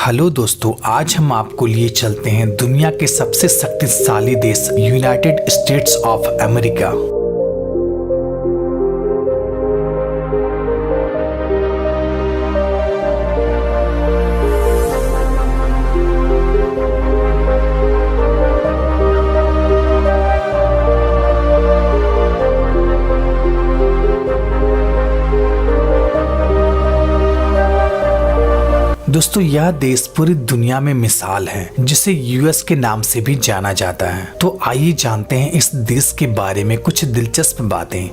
Hello दोस्तों, आज हम आपको लिए चलते हैं दुनिया के सबसे शक्तिशाली देश यूनाइटेड स्टेट्स ऑफ अमेरिका। दोस्तों, यह देश पूरी दुनिया में मिसाल है, जिसे यूएस के नाम से भी जाना जाता है। तो आइए जानते हैं इस देश के बारे में कुछ दिलचस्प बातें।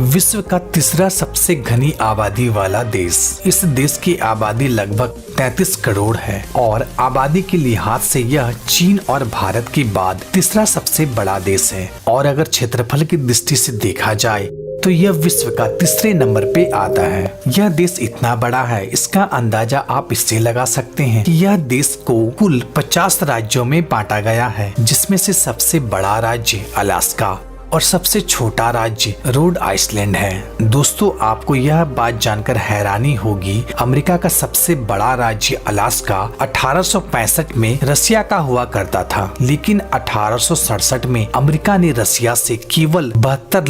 विश्व का तीसरा सबसे घनी आबादी वाला देश। इस देश की आबादी लगभग 33 करोड़ है और आबादी के लिहाज से यह चीन और भारत के बाद तीसरा सबसे बड़ा देश है। और अगर क्षेत्रफल की दृष्टि से देखा जाए तो यह विश्व का तीसरे नंबर पे आता है। यह देश इतना बड़ा है, इसका अंदाजा आप इससे लगा सकते हैं कि यह देश को कुल 50 राज्यों में बांटा गया है, जिसमें से सबसे बड़ा राज्य अलास्का और सबसे छोटा राज्य रोड आइसलैंड है। दोस्तों, आपको यह बात जानकर हैरानी होगी, अमेरिका का सबसे बड़ा राज्य अलास्का 1865 में रसिया का हुआ करता था, लेकिन 1867 में अमेरिका ने रसिया से केवल $72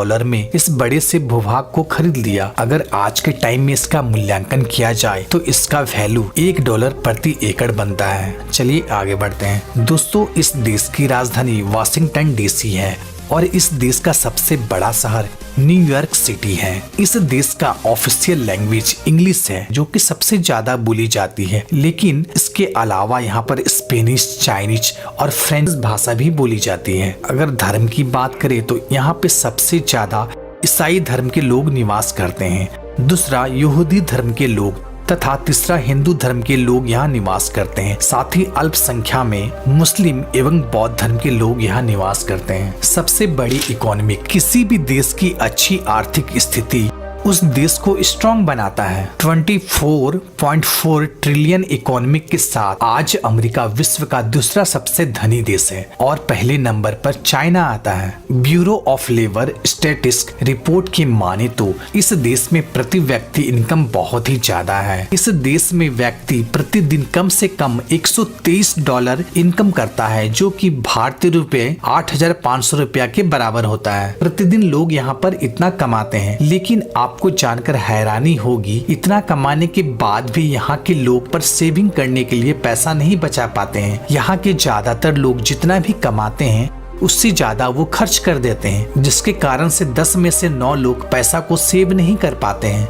लाख में इस बड़े से भूभाग को खरीद लिया। अगर आज के टाइम में इसका मूल्यांकन किया जाए तो इसका वैल्यू $1 प्रति एकड़ बनता है। चलिए आगे बढ़ते हैं। दोस्तों, इस देश की राजधानी वाशिंगटन डीसी है और इस देश का सबसे बड़ा शहर न्यूयॉर्क सिटी है। इस देश का ऑफिशियल लैंग्वेज इंग्लिश है, जो कि सबसे ज्यादा बोली जाती है, लेकिन इसके अलावा यहाँ पर स्पेनिश, चाइनीज और फ्रेंच भाषा भी बोली जाती है। अगर धर्म की बात करें तो यहाँ पे सबसे ज्यादा ईसाई धर्म के लोग निवास करते हैं, दूसरा यहूदी धर्म के लोग तथा तीसरा हिंदू धर्म के लोग यहाँ निवास करते हैं। साथ ही अल्पसंख्या में मुस्लिम एवं बौद्ध धर्म के लोग यहाँ निवास करते हैं। सबसे बड़ी इकोनॉमी, किसी भी देश की अच्छी आर्थिक स्थिति उस देश को स्ट्रॉन्ग बनाता है। 24.4 ट्रिलियन इकोनॉमी के साथ आज अमेरिका विश्व का दूसरा सबसे धनी देश है और पहले नंबर पर चाइना आता है। Bureau of labour statistics report की माने तो इस देश में प्रति व्यक्ति इनकम बहुत ही ज्यादा है। इस देश में व्यक्ति प्रतिदिन कम से कम $123 इनकम करता है, जो कि भारतीय रुपए 8,500 रुपया के बराबर होता है। प्रतिदिन लोग यहाँ पर इतना कमाते हैं, लेकिन आपको जानकर हैरानी होगी, इतना कमाने के बाद भी यहाँ के लोग पर सेविंग करने के लिए पैसा नहीं बचा पाते हैं। यहाँ के ज्यादातर लोग जितना भी कमाते हैं उससे ज्यादा वो खर्च कर देते हैं, जिसके कारण से 10 में से 9 लोग पैसा को सेव नहीं कर पाते हैं।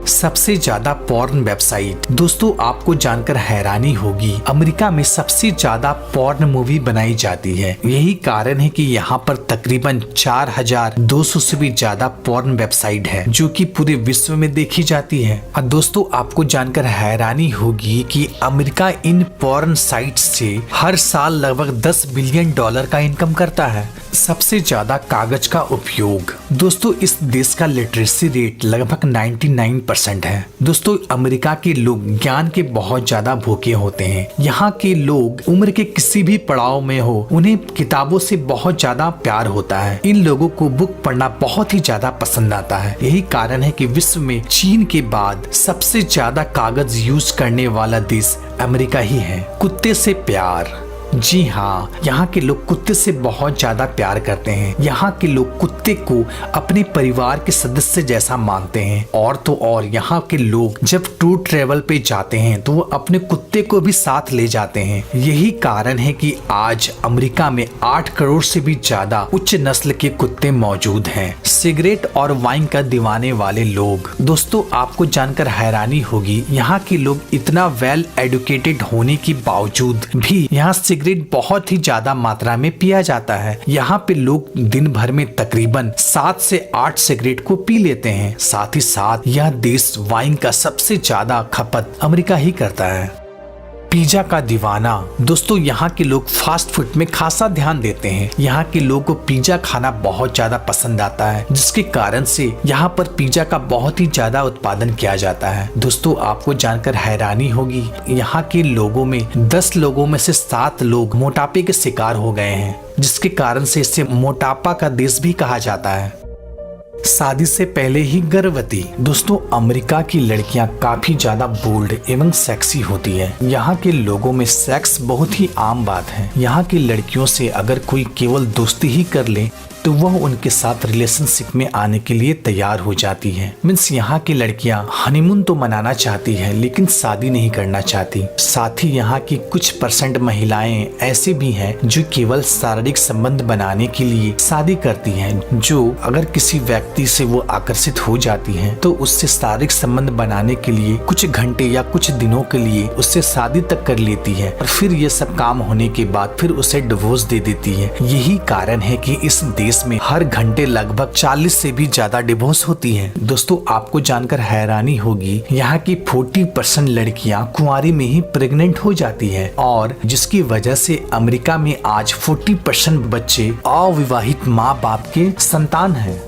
सबसे ज्यादा पॉर्न वेबसाइट। दोस्तों, आपको जानकर हैरानी होगी, अमेरिका में सबसे ज्यादा पॉर्न मूवी बनाई जाती है। यही कारण है कि यहाँ पर तकरीबन 4,200 से भी ज्यादा पॉर्न वेबसाइट है, जो कि पूरे विश्व में देखी जाती है। और दोस्तों, आपको जानकर हैरानी होगी कि अमेरिका इन पॉर्न साइट से हर साल लगभग $10 बिलियन का इनकम करता है। सबसे ज्यादा कागज का उपयोग। दोस्तों, इस देश का लिटरेसी रेट लगभग 99% है। दोस्तों, अमेरिका के लोग ज्ञान के बहुत ज्यादा भूखे होते हैं। यहाँ के लोग उम्र के किसी भी पड़ाव में हो, उन्हें किताबों से बहुत ज्यादा प्यार होता है। इन लोगों को बुक पढ़ना बहुत ही ज्यादा पसंद आता है। यही कारण है कि विश्व में चीन के बाद सबसे ज्यादा कागज यूज करने वाला देश अमेरिका ही है। कुत्ते से प्यार। जी हाँ, यहाँ के लोग कुत्ते से बहुत ज्यादा प्यार करते हैं। यहाँ के लोग कुत्ते को अपने परिवार के सदस्य जैसा मानते हैं। और तो और यहाँ के लोग जब टूर ट्रेवल पे जाते हैं तो वो अपने कुत्ते को भी साथ ले जाते हैं। यही कारण है कि आज अमेरिका में 8 करोड़ से भी ज्यादा उच्च नस्ल के कुत्ते मौजूद हैं। सिगरेट और वाइन का दीवाने वाले लोग। दोस्तों, आपको जानकर हैरानी होगी, यहाँ के लोग इतना वेल एडुकेटेड होने के बावजूद भी यहाँ सिगरेट बहुत ही ज्यादा मात्रा में पिया जाता है। यहाँ पे लोग दिन भर में तकरीबन 7 से 8 सिगरेट को पी लेते हैं। साथ ही साथ यह देश वाइन का सबसे ज्यादा खपत अमेरिका ही करता है। पिज्जा का दीवाना। दोस्तों, यहाँ के लोग फास्ट फूड में खासा ध्यान देते हैं। यहाँ के लोगों को पिज्जा खाना बहुत ज्यादा पसंद आता है, जिसके कारण से यहाँ पर पिज्जा का बहुत ही ज्यादा उत्पादन किया जाता है। दोस्तों, आपको जानकर हैरानी होगी, यहाँ के लोगों में 10 लोगों में से 7 लोग मोटापे के शिकार हो गए हैं, जिसके कारण से इसे मोटापा का देश भी कहा जाता है। शादी से पहले ही गर्भवती। दोस्तों, अमेरिका की लड़कियां काफी ज्यादा बोल्ड एवं सेक्सी होती है। यहाँ के लोगों में सेक्स बहुत ही आम बात है। यहाँ की लड़कियों से अगर कोई केवल दोस्ती ही कर ले तो वह उनके साथ रिलेशनशिप में आने के लिए तैयार हो जाती है। मीन्स यहाँ की लड़कियां हनीमून तो मनाना चाहती है लेकिन शादी नहीं करना चाहती। साथ ही यहाँ की कुछ % महिलाएं ऐसे भी हैं जो केवल शारीरिक संबंध बनाने के लिए शादी करती हैं। जो अगर किसी व्यक्ति से वो आकर्षित हो जाती हैं तो उससे शारीरिक संबंध बनाने के लिए कुछ घंटे या कुछ दिनों के लिए उससे शादी तक कर लेती है और फिर ये सब काम होने के बाद फिर उसे डिवोर्स दे देती है। यही कारण है कि इस देश में हर घंटे लगभग 40 से भी ज्यादा डिवोर्स होती हैं। दोस्तों, आपको जानकर हैरानी होगी, यहाँ की 40% लड़कियां कुंवारी में ही प्रेग्नेंट हो जाती है और जिसकी वजह से अमेरिका में आज 40% बच्चे अविवाहित माँ बाप के संतान हैं।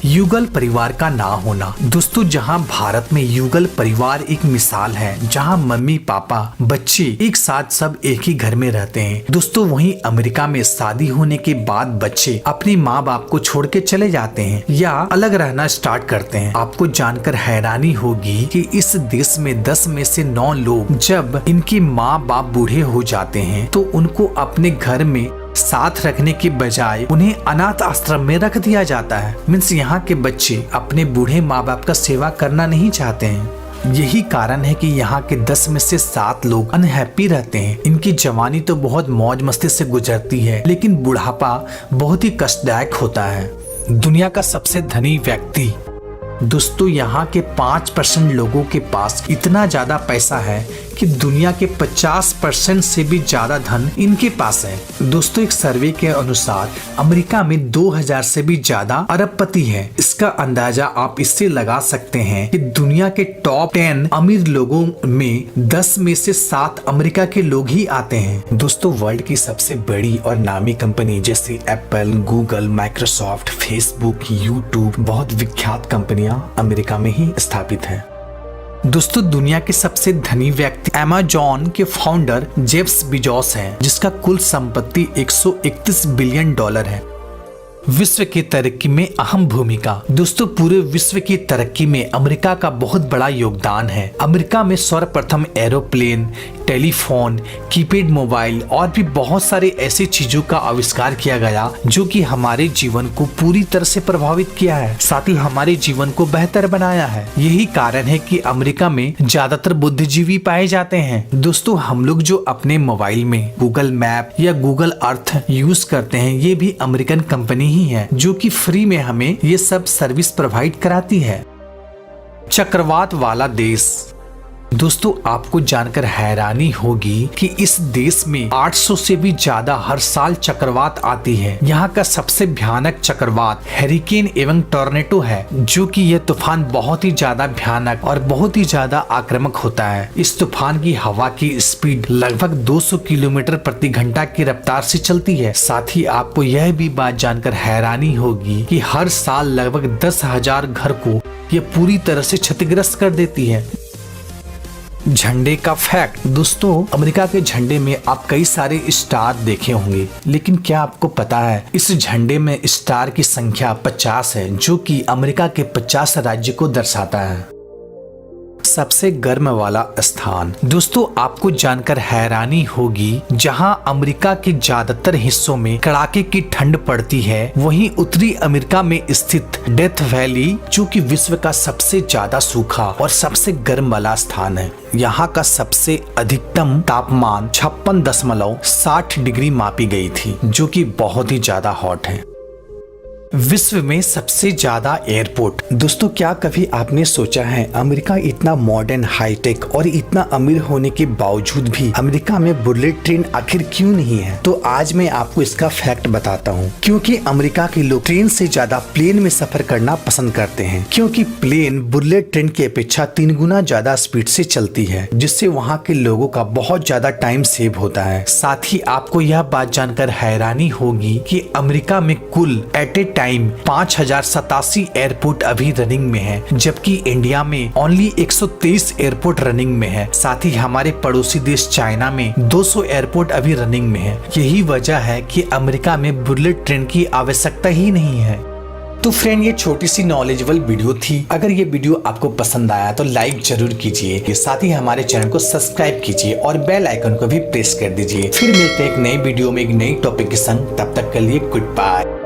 युगल परिवार का ना होना। दोस्तों, जहां भारत में युगल परिवार एक मिसाल है, जहां मम्मी पापा बच्चे एक साथ सब एक ही घर में रहते हैं। दोस्तों, वहीं अमेरिका में शादी होने के बाद बच्चे अपने माँ बाप को छोड़ के चले जाते हैं या अलग रहना स्टार्ट करते हैं। आपको जानकर हैरानी होगी कि इस देश में 10 में से 9 लोग जब इनके माँ बाप बूढ़े हो जाते हैं तो उनको अपने घर में साथ रखने के बजाय उन्हें अनाथ आश्रम में रख दिया जाता है। मीन्स यहाँ के बच्चे अपने बूढ़े माँ बाप का सेवा करना नहीं चाहते हैं। यही कारण है कि यहाँ के 10 में से 7 लोग अनहैप्पी रहते हैं। इनकी जवानी तो बहुत मौज मस्ती से गुजरती है लेकिन बुढ़ापा बहुत ही कष्टदायक होता है। दुनिया का सबसे धनी व्यक्ति। दोस्तों, यहाँ के 5% लोगों के पास इतना ज्यादा पैसा है कि दुनिया के 50% से भी ज्यादा धन इनके पास है। दोस्तों, एक सर्वे के अनुसार अमेरिका में 2000 से भी ज्यादा अरबपति है। इसका अंदाजा आप इससे लगा सकते हैं कि दुनिया के टॉप 10 अमीर लोगों में 10 में से 7 अमेरिका के लोग ही आते हैं। दोस्तों, वर्ल्ड की सबसे बड़ी और नामी कंपनी जैसे Apple, Google, Microsoft, Facebook, YouTube, बहुत विख्यात कंपनियां अमेरिका में ही स्थापित है। दोस्तों, दुनिया के सबसे धनी व्यक्ति अमेज़न के फाउंडर जेफ बेजोस हैं, जिसका कुल संपत्ति $131 बिलियन है। विश्व की तरक्की में अहम भूमिका। दोस्तों, पूरे विश्व की तरक्की में अमेरिका का बहुत बड़ा योगदान है। अमेरिका में सर्वप्रथम एरोप्लेन, टेलीफोन, कीपैड मोबाइल और भी बहुत सारे ऐसी चीजों का आविष्कार किया गया जो कि हमारे जीवन को पूरी तरह से प्रभावित किया है, साथ ही हमारे जीवन को बेहतर बनाया है। यही कारण है कि अमेरिका में ज्यादातर बुद्धिजीवी पाए जाते हैं। दोस्तों, हम लोग जो अपने मोबाइल में गूगल मैप या गूगल अर्थ यूज करते हैं, ये भी अमेरिकन कंपनी ही है जो कि फ्री में हमें ये सब सर्विस प्रोवाइड कराती है। चक्रवात वाला देश। दोस्तों, आपको जानकर हैरानी होगी कि इस देश में 800 से भी ज्यादा हर साल चक्रवात आती है। यहाँ का सबसे भयानक चक्रवात हैरिकेन एवं टॉर्नेडो है, जो कि यह तूफान बहुत ही ज्यादा भयानक और बहुत ही ज्यादा आक्रामक होता है। इस तूफान की हवा की स्पीड लगभग 200 किलोमीटर प्रति घंटा की रफ्तार से चलती है। साथ ही आपको यह भी बात जानकर हैरानी होगी कि हर साल लगभग 10,000 घर को यह पूरी तरह से क्षतिग्रस्त कर देती है। झंडे का फैक्ट। दोस्तों, अमेरिका के झंडे में आप कई सारे स्टार देखे होंगे, लेकिन क्या आपको पता है इस झंडे में स्टार की संख्या 50 है, जो कि अमेरिका के 50 राज्य को दर्शाता है। सबसे गर्म वाला स्थान। दोस्तों, आपको जानकर हैरानी होगी, जहां अमेरिका के ज्यादातर हिस्सों में कड़ाके की ठंड पड़ती है, वहीं उत्तरी अमेरिका में स्थित डेथ वैली, जो कि विश्व का सबसे ज्यादा सूखा और सबसे गर्म वाला स्थान है। यहाँ का सबसे अधिकतम तापमान 56.60 डिग्री मापी गई थी, जो कि बहुत ही ज्यादा हॉट है। विश्व में सबसे ज्यादा एयरपोर्ट। दोस्तों, क्या कभी आपने सोचा है अमेरिका इतना मॉडर्न, हाईटेक और इतना अमीर होने के बावजूद भी अमेरिका में बुलेट ट्रेन आखिर क्यों नहीं है? तो आज मैं आपको इसका फैक्ट बताता हूँ। क्योंकि अमेरिका के लोग ट्रेन से ज्यादा प्लेन में सफर करना पसंद करते हैं, क्योंकि प्लेन बुलेट ट्रेन की अपेक्षा 3 गुना ज्यादा स्पीड से चलती है, जिससे वहाँ के लोगों का बहुत ज्यादा टाइम सेव होता है। साथ ही आपको यह बात जानकर हैरानी होगी कि अमेरिका में कुल एट ए टाइम 5087 एयरपोर्ट अभी रनिंग में है, जबकि इंडिया में ओनली 123 एयरपोर्ट रनिंग में है। साथ ही हमारे पड़ोसी देश चाइना में 200 एयरपोर्ट अभी रनिंग में है। यही वजह है कि अमेरिका में बुलेट ट्रेन की आवश्यकता ही नहीं है। तो फ्रेंड, ये छोटी सी नॉलेजेबल वीडियो थी। अगर ये वीडियो आपको पसंद आया तो लाइक जरूर कीजिए, साथ ही हमारे चैनल को सब्सक्राइब कीजिए और बेल आइकन को भी प्रेस कर दीजिए। फिर मिलते हैं एक नई वीडियो में एक नई टॉपिक के संग। तब तक के लिए गुड बाय।